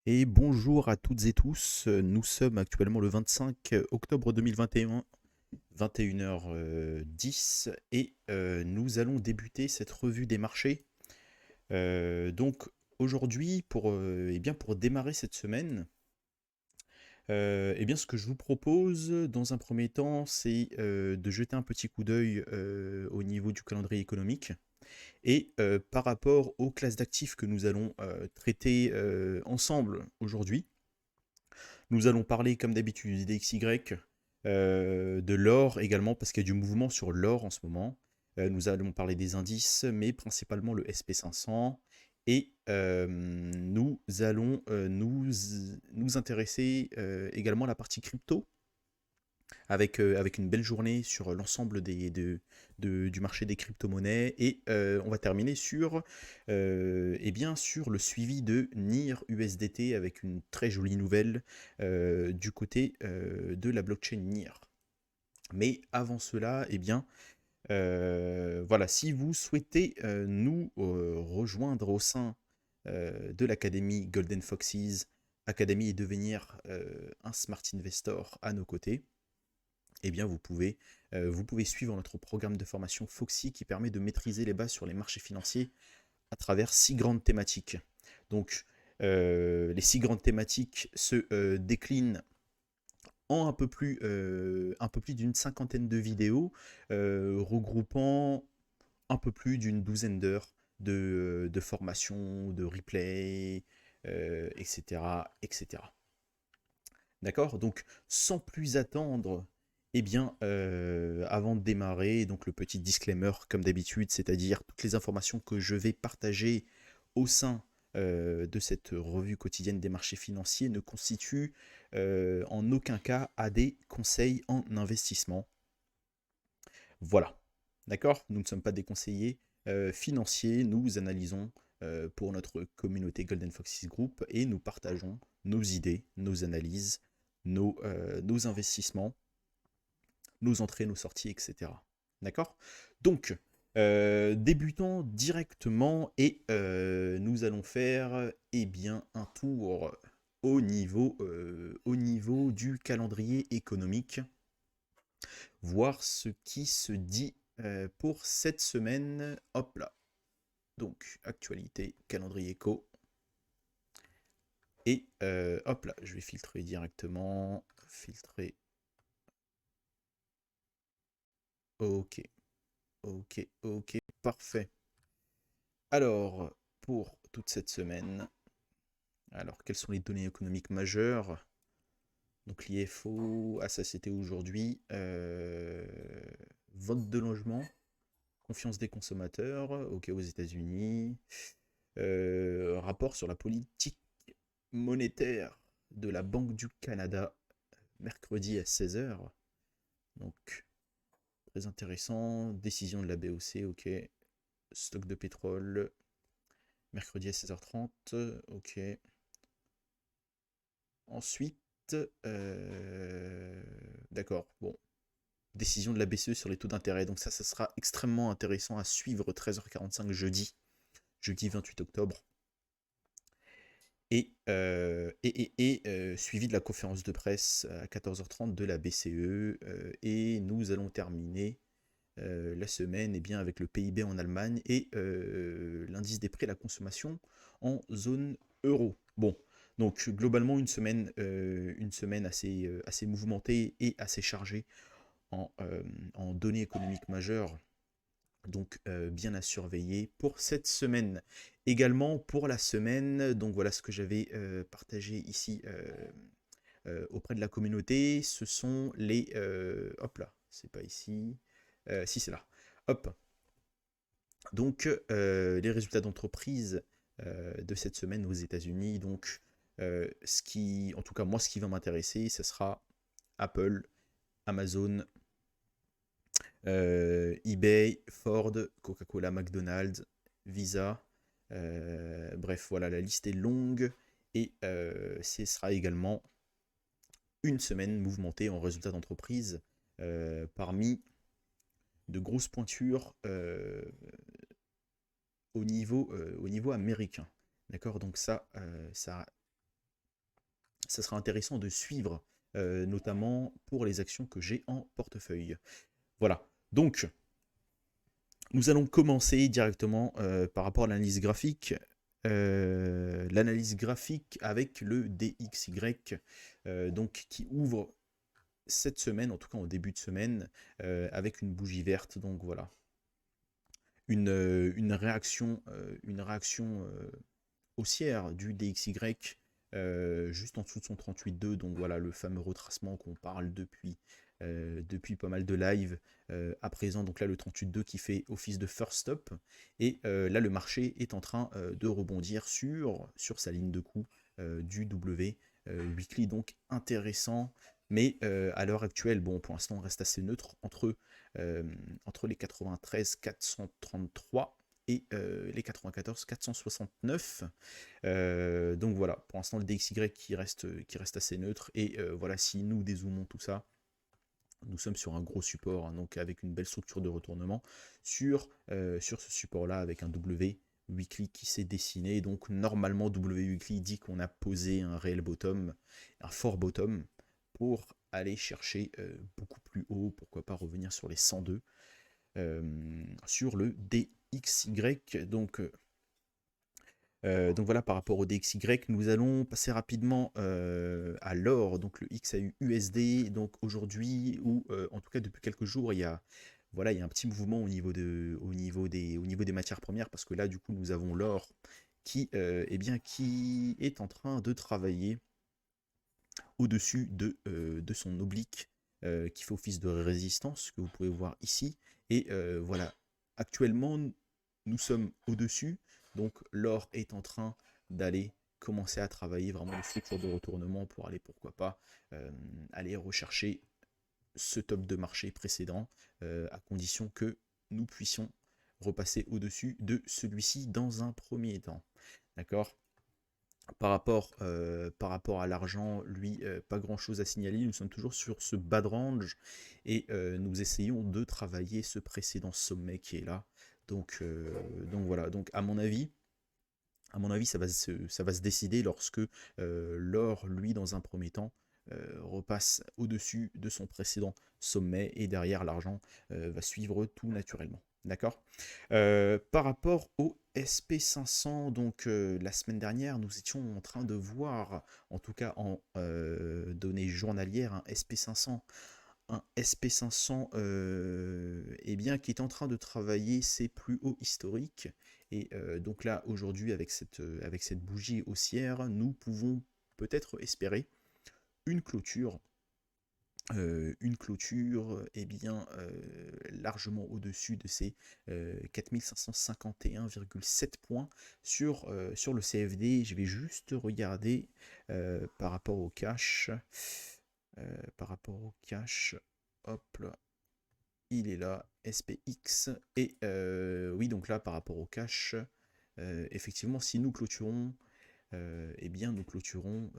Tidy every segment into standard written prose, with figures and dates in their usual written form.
Et bonjour à toutes et tous. Nous sommes actuellement le 25 octobre 2021, 21h10, et nous allons débuter cette revue des marchés. Donc aujourd'hui, pour démarrer cette semaine, ce que je vous propose dans un premier temps, c'est de jeter un petit coup d'œil au niveau du calendrier économique. Et par rapport aux classes d'actifs que nous allons traiter ensemble aujourd'hui, nous allons parler, comme d'habitude, du DXY, de l'or également, parce qu'il y a du mouvement sur l'or en ce moment. Nous allons parler des indices, mais principalement le SP500. Et nous allons nous intéresser également à la partie crypto, avec une belle journée sur l'ensemble du marché des crypto-monnaies. Et on va terminer sur le suivi de NIR USDT avec une très jolie nouvelle du côté de la blockchain NIR. Mais avant cela, voilà, si vous souhaitez nous rejoindre au sein de l'académie Golden Foxes Academy et devenir un smart investor à nos côtés, vous pouvez suivre notre programme de formation Foxy qui permet de maîtriser les bases sur les marchés financiers à travers 6 grandes thématiques. Donc, les 6 grandes thématiques se déclinent en un peu plus d'une cinquantaine de vidéos, regroupant un peu plus d'une douzaine d'heures de formation, de replay, etc., etc. D'accord? Donc, sans plus attendre, avant de démarrer, donc le petit disclaimer comme d'habitude, c'est-à-dire toutes les informations que je vais partager au sein de cette revue quotidienne des marchés financiers ne constituent en aucun cas à des conseils en investissement. Voilà. D'accord? Nous ne sommes pas des conseillers financiers, nous analysons pour notre communauté Golden Foxes Group et nous partageons nos idées, nos analyses, nos investissements, nos entrées, nos sorties, etc. D'accord? Donc, débutons directement et nous allons faire un tour au niveau du calendrier économique, voir ce qui se dit pour cette semaine. Hop là. Donc, actualité, calendrier éco. Et hop là, je vais filtrer directement. Filtrer. Ok, ok, ok, parfait. Alors, pour toute cette semaine, alors quelles sont les données économiques majeures? Donc l'IFO, ah ça c'était aujourd'hui, vote de logement, confiance des consommateurs, ok aux États-Unis, rapport sur la politique monétaire de la Banque du Canada, mercredi à 16h. Donc très intéressant, décision de la BOC, ok, stock de pétrole, mercredi à 16h30, ok. Ensuite, d'accord, bon, décision de la BCE sur les taux d'intérêt. Donc ça sera extrêmement intéressant à suivre 13h45 jeudi 28 octobre. Suivi de la conférence de presse à 14h30 de la BCE. Et nous allons terminer la semaine avec le PIB en Allemagne et l'indice des prix à la consommation en zone euro. Bon, donc globalement une semaine assez mouvementée et assez chargée en données économiques majeures, donc bien à surveiller pour cette semaine. Également pour la semaine, donc voilà ce que j'avais partagé ici auprès de la communauté, ce sont les... hop là, c'est pas ici, si c'est là. Hop, donc les résultats d'entreprise de cette semaine aux États-Unis. Donc en tout cas moi ce qui va m'intéresser, ce sera Apple, Amazon, eBay, Ford, Coca-Cola, McDonald's, Visa. Bref, voilà, la liste est longue et ce sera également une semaine mouvementée en résultats d'entreprise parmi de grosses pointures au niveau américain. D'accord? Donc ça ça sera intéressant de suivre, notamment pour les actions que j'ai en portefeuille. Voilà, donc nous allons commencer directement par rapport à l'analyse graphique. L'analyse graphique avec le DXY, donc qui ouvre cette semaine, en tout cas en début de semaine, avec une bougie verte. Donc voilà, une réaction, haussière du DXY juste en dessous de son 38,2. Donc voilà, le fameux retracement qu'on parle depuis pas mal de live à présent. Donc là, le 38,2 qui fait office de first stop. Et là, le marché est en train de rebondir sur sa ligne de coup du W weekly. Donc intéressant. Mais à l'heure actuelle, bon, pour l'instant, on reste assez neutre entre les 93 433 et les 94 469. Donc voilà, pour l'instant le DXY qui reste assez neutre. Et voilà, si nous dézoomons tout ça, nous sommes sur un gros support, hein, donc avec une belle structure de retournement sur ce support-là, avec un W weekly qui s'est dessiné. Donc normalement W weekly dit qu'on a posé un réel bottom, un fort bottom, pour aller chercher beaucoup plus haut, pourquoi pas revenir sur les 102 sur le DXY. Donc voilà, par rapport au DXY, nous allons passer rapidement à l'or, donc le XAU-USD. Donc aujourd'hui, ou en tout cas depuis quelques jours, voilà, il y a un petit mouvement au niveau des matières premières, parce que là, du coup, nous avons l'or qui est en train de travailler au-dessus de son oblique qui fait office de résistance, que vous pouvez voir ici. Et voilà, actuellement, nous sommes au-dessus, donc l'or est en train d'aller commencer à travailler vraiment les structures de retournement pour aller, pourquoi pas, aller rechercher ce top de marché précédent, à condition que nous puissions repasser au-dessus de celui-ci dans un premier temps. D'accord ? Par rapport à l'argent, lui, pas grand chose à signaler. Nous sommes toujours sur ce bas de range et nous essayons de travailler ce précédent sommet qui est là. Donc voilà, donc à mon avis, ça va se décider lorsque l'or, lui, dans un premier temps, repasse au-dessus de son précédent sommet, et derrière l'argent va suivre tout naturellement. D'accord. Par rapport au SP500, donc la semaine dernière, nous étions en train de voir, en tout cas en données journalières, un SP500 eh bien, qui est en train de travailler ses plus hauts historiques. Et donc là, aujourd'hui, avec cette bougie haussière, nous pouvons peut-être espérer une clôture eh bien, largement au-dessus de ces 4551,7 points sur le CFD. Je vais juste regarder par rapport au cash. Hop là, il est là, SPX. Et oui, donc là, par rapport au cash, effectivement, si nous clôturons, eh bien, nous clôturons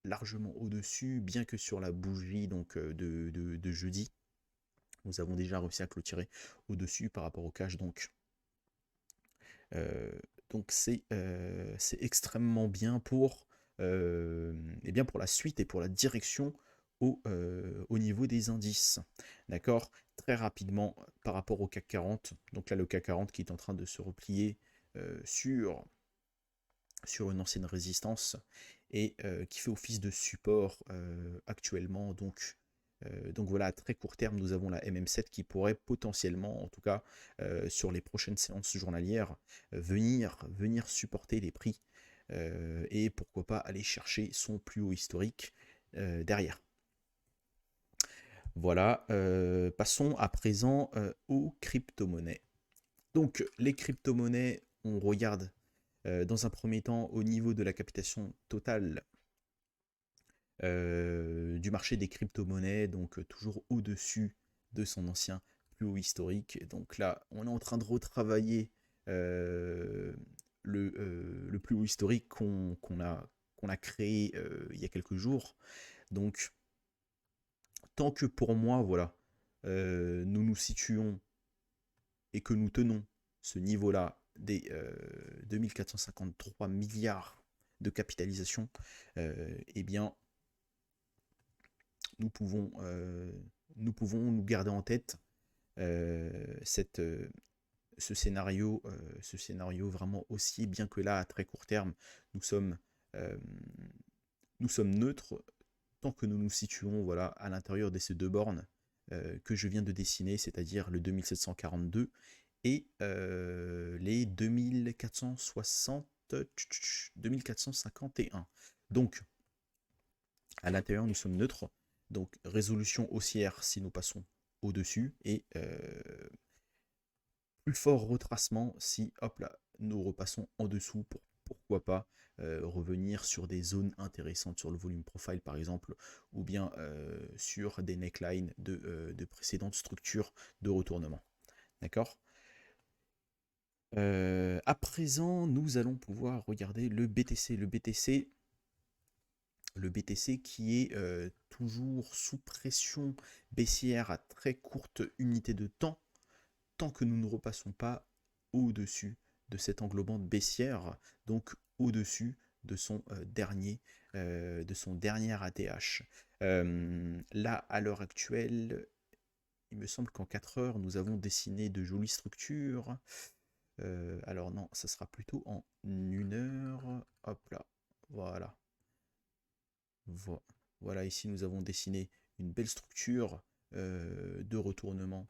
largement au-dessus, bien que sur la bougie donc de jeudi, nous avons déjà réussi à clôturer au-dessus par rapport au cash. Donc c'est extrêmement bien pour la suite et pour la direction au niveau des indices. D'accord. Très rapidement par rapport au CAC 40. Donc là, le CAC 40 qui est en train de se replier sur une ancienne résistance et qui fait office de support actuellement. Donc voilà, à très court terme, nous avons la MM7 qui pourrait potentiellement, en tout cas sur les prochaines séances journalières, venir supporter les prix et pourquoi pas aller chercher son plus haut historique derrière. Voilà, passons à présent aux crypto-monnaies. Donc les crypto-monnaies, on regarde dans un premier temps au niveau de la capitalisation totale du marché des crypto-monnaies, donc toujours au-dessus de son ancien plus haut historique. Donc là, on est en train de retravailler le plus haut historique qu'on a créé il y a quelques jours. Donc, tant que pour moi, voilà, nous nous situons et que nous tenons ce niveau-là des 2453 milliards de capitalisation, eh bien, nous pouvons, nous garder en tête cette, ce scénario vraiment haussier, bien que là, à très court terme, nous sommes, euh, nous sommes neutres tant que nous nous situons voilà, à l'intérieur de ces deux bornes que je viens de dessiner, c'est-à-dire le 2742 et les 2460, 2451. Donc, à l'intérieur, nous sommes neutres. Donc, résolution haussière si nous passons au-dessus et plus fort retracement si, hop là, nous repassons en dessous pour pourquoi pas revenir sur des zones intéressantes sur le volume profile par exemple, ou bien sur des necklines de précédentes structures de retournement. D'accord. À présent, nous allons pouvoir regarder le BTC. Le BTC qui est toujours sous pression baissière à très courte unité de temps, tant que nous ne repassons pas au-dessus de cette englobante baissière, donc au-dessus de son dernier ATH. Là, à l'heure actuelle, il me semble qu'en 4 heures, nous avons dessiné de jolies structures. Alors non, ça sera plutôt en 1 heure. Hop là, voilà. Voilà, ici nous avons dessiné une belle structure de retournement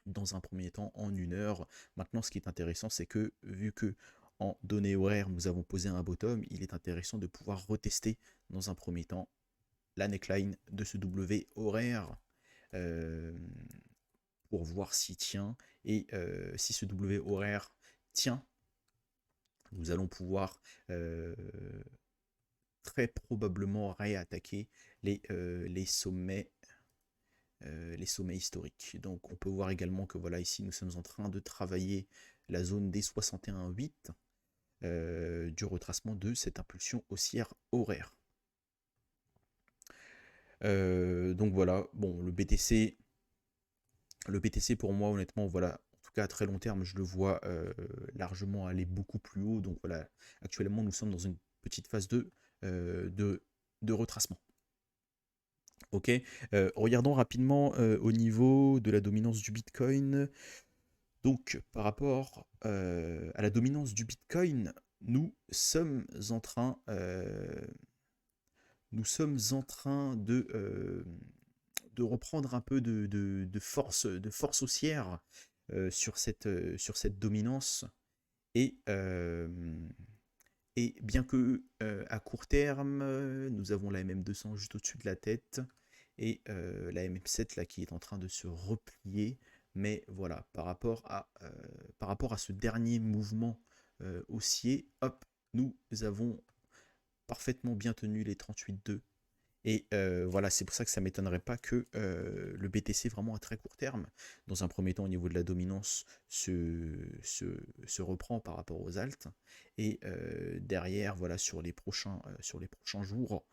dans un premier temps en 1 heure. Maintenant, ce qui est intéressant, c'est que vu que en données horaires, nous avons posé un bottom, il est intéressant de pouvoir retester dans un premier temps la neckline de ce W horaire euh, pour voir s'il tient. Et si ce W horaire tient, nous allons pouvoir très probablement réattaquer les sommets historiques. Donc on peut voir également que voilà, ici nous sommes en train de travailler la zone des 61,8 du retracement de cette impulsion haussière horaire. Donc voilà, bon, le BTC pour moi honnêtement, voilà, en tout cas à très long terme, je le vois largement aller beaucoup plus haut. Donc voilà, actuellement nous sommes dans une petite phase de retracement. Ok, regardons rapidement au niveau de la dominance du Bitcoin. Donc, par rapport à la dominance du Bitcoin, nous sommes en train, de reprendre un peu de force haussière sur cette dominance. Et, et bien que à court terme, nous avons la MM200 juste au-dessus de la tête et la MM7 là qui est en train de se replier. Mais voilà, par rapport à ce dernier mouvement haussier, hop, nous avons parfaitement bien tenu les 38,2. Et voilà, c'est pour ça que ça ne m'étonnerait pas que le BTC vraiment à très court terme, dans un premier temps au niveau de la dominance, se reprend par rapport aux alts. Et derrière, voilà, sur les prochains jours,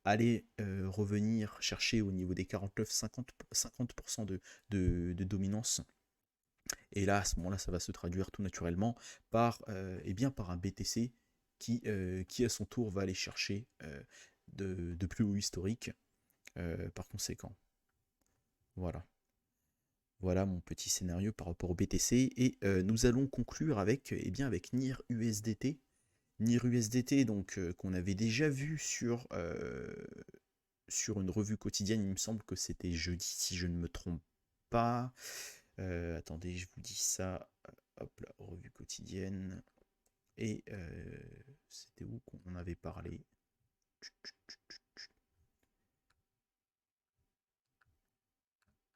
aller revenir chercher au niveau des 49-50% de dominance. Et là, à ce moment-là, ça va se traduire tout naturellement par, par un BTC qui, à son tour, va aller chercher de plus haut historique par conséquent. Voilà. Voilà mon petit scénario par rapport au BTC. Et nous allons conclure avec, avec NIR USDT. NIR USDT, donc, qu'on avait déjà vu sur une revue quotidienne. Il me semble que c'était jeudi, si je ne me trompe pas. Attendez, je vous dis ça. Hop là, revue quotidienne. Et c'était où qu'on en avait parlé?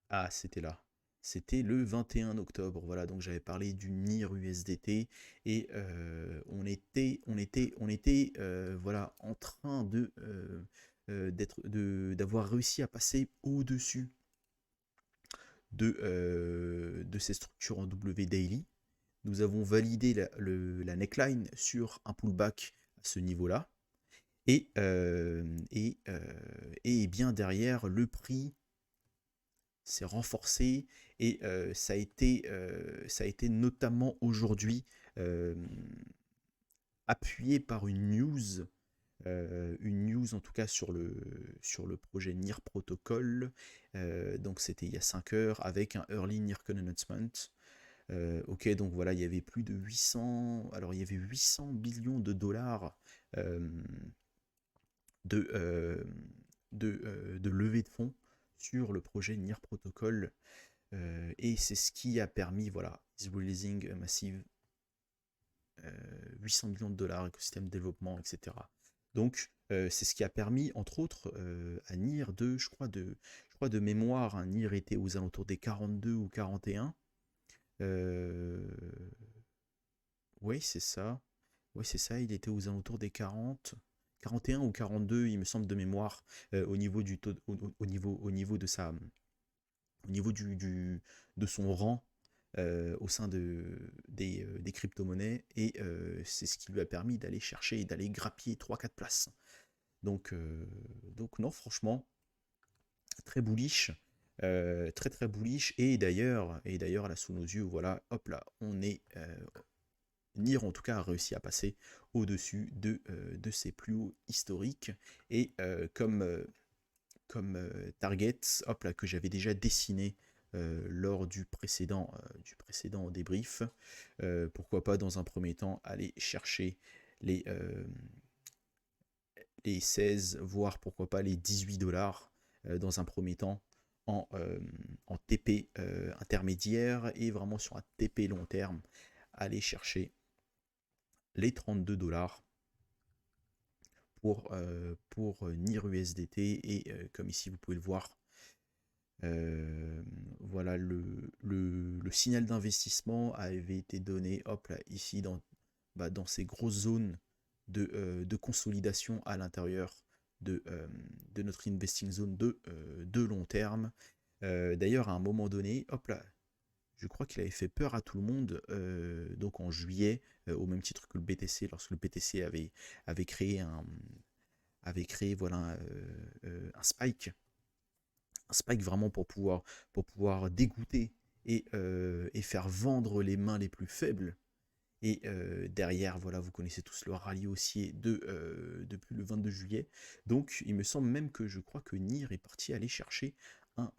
Ah, c'était là. C'était le 21 octobre. Voilà, donc j'avais parlé du NIR USDT et on était voilà, en train d'avoir réussi à passer au-dessus de ces structures en W daily. Nous avons validé la neckline sur un pullback à ce niveau-là. Et bien derrière, le prix s'est renforcé et ça a été notamment aujourd'hui appuyé par une news en tout cas sur le projet NIR Protocol. Donc c'était il y a 5 heures avec un early NIRCon announcement. Ok, donc voilà, il y avait plus de 800, alors il y avait 800 billions de dollars euh, de, euh, de levée de fonds sur le projet NIR Protocol. Et c'est ce qui a permis, voilà, is releasing a massive 800 millions de dollars, écosystème de développement, etc. Donc, c'est ce qui a permis, entre autres, à NIR je crois de mémoire, hein, NIR était aux alentours des 42 ou 41. Euh, oui, c'est ça. Oui, c'est ça, il était aux alentours des 40. 41 ou 42, il me semble, de mémoire, au niveau du taux, au niveau de sa, au niveau de son rang au sein des crypto-monnaies, et c'est ce qui lui a permis d'aller chercher et d'aller grappiller 3-4 places. Donc, donc non, franchement, très bullish, très très bullish, et d'ailleurs là sous nos yeux, voilà, hop là, on est NIR en tout cas a réussi à passer au-dessus de ses plus hauts historiques, et comme target, hop là, que j'avais déjà dessiné lors du précédent débrief. Pourquoi pas dans un premier temps aller chercher les, euh, les 16, voire pourquoi pas les 18 dollars dans un premier temps en TP intermédiaire, et vraiment sur un TP long terme, aller chercher les 32 dollars pour NIR USDT, et comme ici vous pouvez le voir, voilà, le signal d'investissement avait été donné, hop là, ici dans ces grosses zones de consolidation à l'intérieur de notre investing zone de long terme. D'ailleurs, à un moment donné, hop là, je crois qu'il avait fait peur à tout le monde, donc en juillet, au même titre que le BTC, lorsque le BTC avait créé voilà, un spike vraiment pour pouvoir dégoûter et faire vendre les mains les plus faibles. Et derrière, voilà, vous connaissez tous le rallye haussier depuis le 22 juillet. Donc, il me semble même que je crois que NIR est parti aller chercher un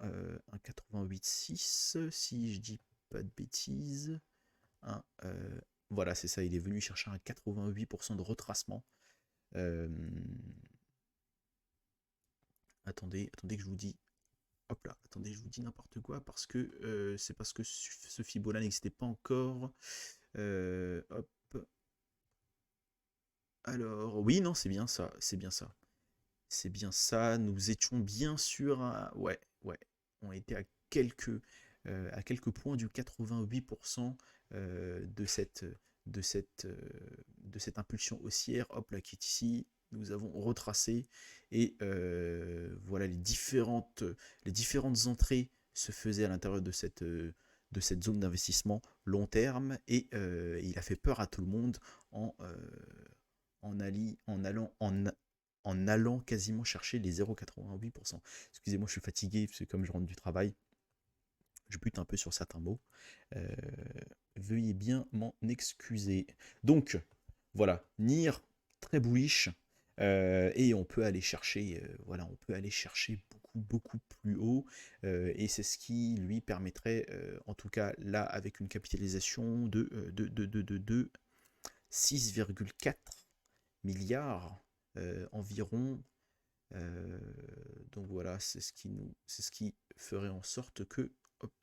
88,6, si je dis pas de bêtises. Un, voilà, c'est ça, il est venu chercher un 88% de retracement. Euh, attendez que je vous dis. Hop là, attendez, je vous dis n'importe quoi, parce que c'est parce que ce Fibola n'existait pas encore. Hop. Alors, oui, non, c'est bien ça, c'est bien ça. C'est bien ça, nous étions bien sûr ouais, ouais, on était à quelques points du 88% de cette, euh, de cette impulsion haussière, hop là, qui est ici. Nous avons retracé, et voilà, les différentes entrées se faisaient à l'intérieur de cette zone d'investissement long terme, et il a fait peur à tout le monde en, en allant quasiment chercher les 0,88%. Excusez-moi, je suis fatigué, parce que comme je rentre du travail, je bute un peu sur certains mots. Euh, Veuillez bien m'en excuser. Donc, voilà, NIR, très bullish, et on peut aller chercher, voilà, on peut aller chercher beaucoup plus haut, et c'est ce qui lui permettrait, en tout cas là, avec une capitalisation de 6,4 milliards environ. Euh, donc voilà, c'est ce qui ferait en sorte que, hop,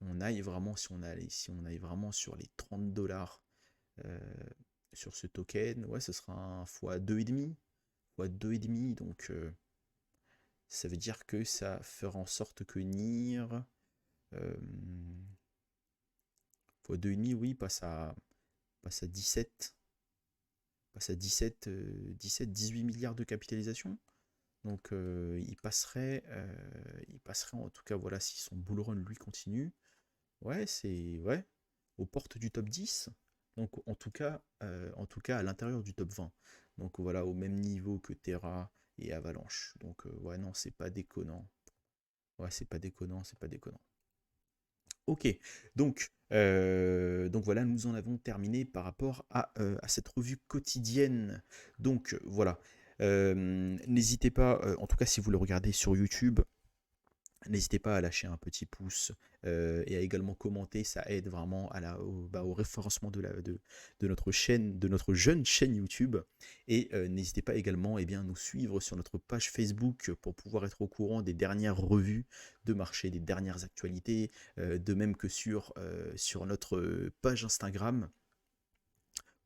on aille vraiment, si on aille vraiment sur les 30 dollars euh, sur ce token, ouais, ce sera un fois 2,5, fois 2,5, donc ça veut dire que ça fera en sorte que NIR euh, fois 2,5, oui, passe à 17, passe à 17, 18 milliards de capitalisation. Donc il passerait en tout cas, voilà, si son bull run lui continue. Ouais, c'est ouais, aux portes du top 10. Donc en tout cas à l'intérieur du top 20. Donc voilà, au même niveau que Terra et Avalanche. Donc ouais, non, c'est pas déconnant. Ouais, c'est pas déconnant, c'est pas déconnant. Ok, donc voilà, nous en avons terminé par rapport à cette revue quotidienne. Donc voilà, n'hésitez pas, en tout cas si vous le regardez sur YouTube, n'hésitez pas à lâcher un petit pouce et à également commenter, ça aide vraiment au référencement de notre chaîne, de notre jeune chaîne YouTube. Et n'hésitez pas également à nous suivre sur notre page Facebook pour pouvoir être au courant des dernières revues de marché, des dernières actualités, de même que sur notre page Instagram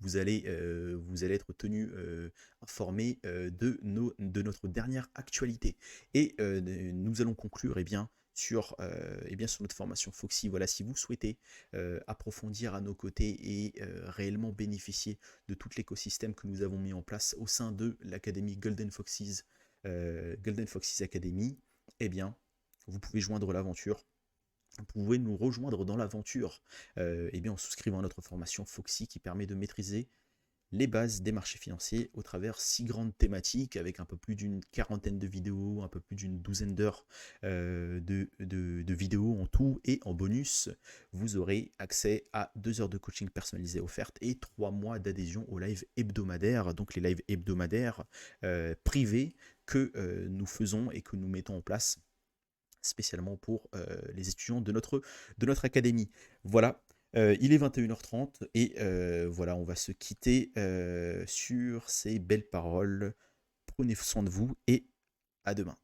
vous allez être tenu informé de notre dernière actualité. Et nous allons conclure sur notre formation Foxy. Voilà, si vous souhaitez approfondir à nos côtés et réellement bénéficier de tout l'écosystème que nous avons mis en place au sein de l'académie Golden Foxes Academy, eh bien, vous pouvez joindre l'aventure. Vous pouvez nous rejoindre dans l'aventure en souscrivant à notre formation Foxy qui permet de maîtriser les bases des marchés financiers au travers 6 grandes thématiques avec un peu plus d'une quarantaine de vidéos, un peu plus d'une douzaine d'heures de vidéos en tout. Et en bonus, vous aurez accès à 2 heures de coaching personnalisé offertes et 3 mois d'adhésion aux lives hebdomadaires, donc les lives hebdomadaires privés que nous faisons et que nous mettons en place spécialement pour les étudiants de notre académie. Voilà, il est 21h30 et voilà, on va se quitter sur ces belles paroles. Prenez soin de vous et à demain.